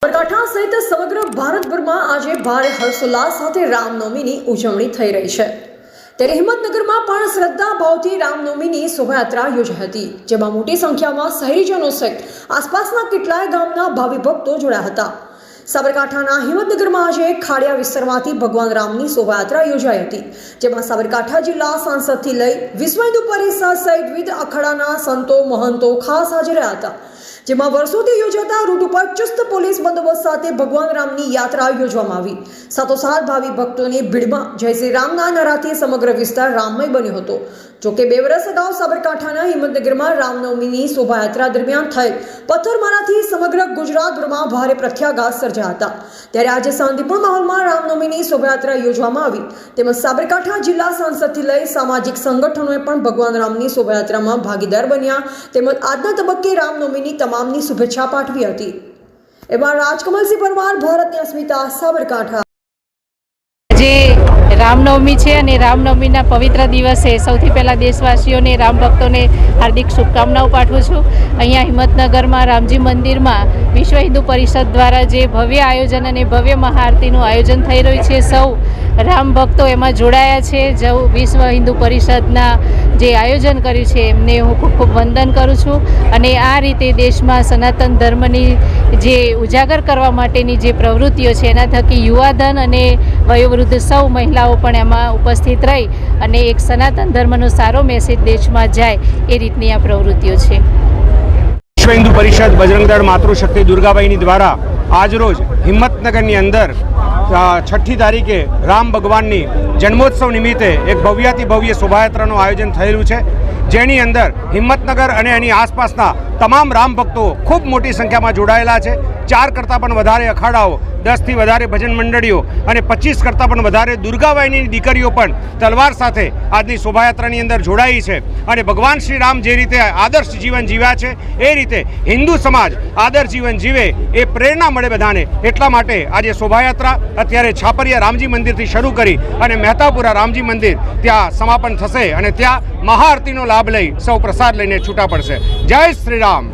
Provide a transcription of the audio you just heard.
સાબરકાંઠા સહિત સમગ્ર ભારતભરમાં આજે ભારે હર્ષોલ્લાસ સાથે રામનવમીની ઉજવણી થઈ રહી છે। ત્યારે હિંમતનગરમાં પણ શ્રદ્ધા ભાવથી રામનવમીની શોભાયાત્રા યોજાઈ હતી, જેમાં મોટી સંખ્યામાં શહેરીજનો સહિત આસપાસના કેટલાય ગામના ભાવિ ભક્તો જોડાયા હતા। સાબરકાંઠાના હિંમતનગરમાં આજે ખાડિયા વિસ્તારમાંથી ભગવાન રામની શોભાયાત્રા યોજાઈ હતી, જેમાં સાબરકાંઠા જિલ્લા સાંસદથી લઈ વિશ્વ હિન્દુ પરિષદ સહિત વિવિધ અખાડાના સંતો મહંતો ખાસ હાજર રહ્યા હતા, જેમાં વર્ષોથી યોજાતા રૂટ ઉપર ચુસ્ત પોલીસ બંદોબસ્ત સાથે ભગવાન રામની યાત્રા યોજવામાં આવી। સાથોસાથ ભાવિ ભક્તોની ભીડમાં જય શ્રી રામના નારાથી સમગ્ર વિસ્તાર રામમય બન્યો હતો। જોકે 2 વર્ષ અગાઉ સાબરકાંઠાના હિંમતનગરમાં રામનવમીની શોભાયાત્રા દરમિયાન થયેલ પથ્થરમારાથી સમગ્ર ગુજરાતભરમાં ભારે પ્રત્યાઘાત સર્જાયા હતા। ત્યારે આજે શાંતિપૂર્ણ માહોલમાં રામનવમીની શોભાયાત્રા યોજવામાં આવી, તેમજ સાબરકાંઠા જિલ્લા સાંસદથી લઈ સામાજિક સંગઠનોએ પણ ભગવાન રામની શોભાયાત્રામાં ભાગીદાર બન્યા, તેમજ આજના તબક્કે રામનવમીની તમામની શુભેચ્છા પાઠવી હતી। એમાં રાજકમલસિંહ પરમાર, ભારતની અસ્મિતા, સાબરકાંઠા। આજે રામનવમી છે અને રામનવમીના પવિત્ર દિવસે સૌથી પહેલાં દેશવાસીઓને રામ ભક્તોને હાર્દિક શુભકામનાઓ પાઠવું છું। અહીંયા હિંમતનગરમાં રામજી મંદિરમાં વિશ્વ હિન્દુ પરિષદ દ્વારા જે ભવ્ય આયોજન અને ભવ્ય મહાઆરતીનું આયોજન થઈ રહ્યું છે, સૌ રામ ભક્તો એમાં જોડાયા છે। જો વિશ્વ હિન્દુ પરિષદના જે આયોજન કર્યું છે એમને હું ખૂબ ખૂબ વંદન કરું છું, અને આ રીતે દેશમાં સનાતન ધર્મની જે ઉજાગર કરવા માટેની જે પ્રવૃત્તિઓ છે એના થકી યુવાધન અને વયોવૃદ્ધ સૌ મહિલાઓ પણ એમાં ઉપસ્થિત રહી અને એક સનાતન ધર્મનો સારો મેસેજ દેશમાં જાય એ રીતની આ પ્રવૃત્તિઓ છે। વિશ્વ હિન્દુ પરિષદ બજરંગ દળ માતૃશક્તિ દુર્ગાબાઈની દ્વારા આજરોજ હિંમતનગરની અંદર 6ઠી તારીખે રામ ભગવાનની જન્મોત્સવ નિમિત્તે એક ભવ્યાતિ ભવ્ય શોભાયાત્રાનું આયોજન થયેલું છે, જેની અંદર હિંમતનગર અને એની આસપાસના તમામ રામ ભક્તો ખૂબ મોટી સંખ્યામાં જોડાયેલા છે। 4 કરતાં પણ વધારે અખાડાઓ, 10થી વધારે ભજન મંડળીઓ અને 25 કરતાં પણ વધારે દુર્ગાબાઈની દીકરીઓ પણ તલવાર સાથે આજની શોભાયાત્રાની અંદર જોડાઈ છે, અને ભગવાન શ્રી રામ જે રીતે આદર્શ જીવન જીવ્યા છે એ રીતે હિન્દુ સમાજ આદર્શ જીવન જીવે એ પ્રેરણા મળે બધાને, એટલા માટે આજે શોભાયાત્રા અત્યારે છાપરિયા રામજી મંદિરથી શરૂ કરી અને મહેતાપુરા રામજી મંદિર ત્યાં સમાપન થશે, અને ત્યાં મહાઆરતીનો લાભ લઈ સૌ પ્રસાદ લઈને છૂટા પડશે। જય શ્રી રામ।